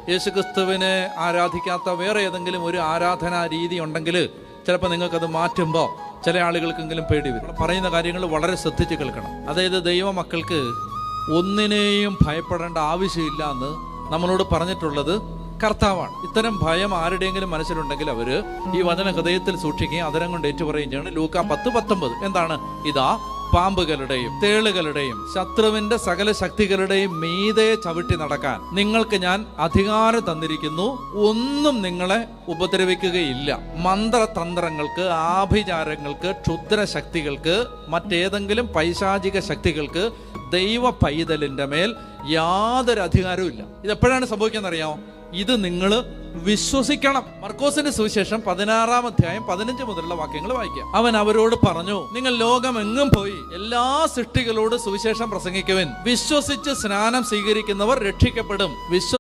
യേശുക്രിസ്തുവിനെ ആരാധിക്കാത്ത വേറെ ഏതെങ്കിലും ഒരു ആരാധനാ രീതി ഉണ്ടെങ്കിൽ ചിലപ്പോൾ നിങ്ങൾക്കത് മാറ്റുമ്പോൾ ചില ആളുകൾക്കെങ്കിലും പേടി വരും. പറയുന്ന കാര്യങ്ങൾ വളരെ ശ്രദ്ധിച്ച് കേൾക്കണം. അതായത് ദൈവമക്കൾക്ക് ഒന്നിനെയും ഭയപ്പെടേണ്ട ആവശ്യമില്ല എന്ന് നമ്മളോട് പറഞ്ഞിട്ടുള്ളത് കർത്താവാണ്. ഇത്തരം ഭയം ആരുടെയെങ്കിലും മനസ്സിലുണ്ടെങ്കിൽ അവര് ഈ വചന ഹൃദയത്തിൽ സൂക്ഷിക്കുകയും അതരം കൊണ്ട് ഏറ്റുപറയുകയും ചെയ്യണം. ലൂക്കാ 10:19 എന്താണ്? ഇതാ പാമ്പുകളുടെയും തേളുകളുടെയും ശത്രുവിന്റെ സകല ശക്തികളുടെയും മീതെ ചവിട്ടി നടക്കാൻ നിങ്ങൾക്ക് ഞാൻ അധികാരം തന്നിരിക്കുന്നു, ഒന്നും നിങ്ങളെ ഉപദ്രവിക്കുകയില്ല. മന്ത്രതന്ത്രങ്ങൾക്ക്, ആഭിചാരങ്ങൾക്ക്, ക്ഷുദ്ര ശക്തികൾക്ക്, മറ്റേതെങ്കിലും പൈശാചിക ശക്തികൾക്ക് ദൈവ പൈതലിന്റെ മേൽ യാതൊരു അധികാരവും ഇല്ല. ഇതെപ്പോഴാണ് സംഭവിക്കുന്നത് അറിയാമോ? ഇത് നിങ്ങൾ വിശ്വസിക്കണം. മർക്കോസിന്റെ സുവിശേഷം 16-ാം അധ്യായം 15 മുതലുള്ള വാക്യങ്ങൾ വായിക്കാം. അവൻ അവരോട് പറഞ്ഞു, നിങ്ങൾ ലോകമെങ്ങും പോയി എല്ലാ സൃഷ്ടികളോട് സുവിശേഷം പ്രസംഗിക്കുവിൻ. വിശ്വസിച്ച് സ്നാനം സ്വീകരിക്കുന്നവർ രക്ഷിക്കപ്പെടും.